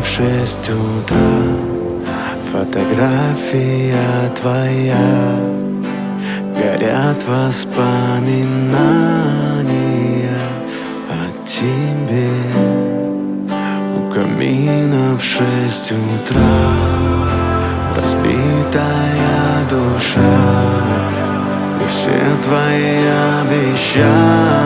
в 6 утра. Фотография твоя, горят воспоминания о тебе. У камина в 6 утра разбитая душа, и все твои обещания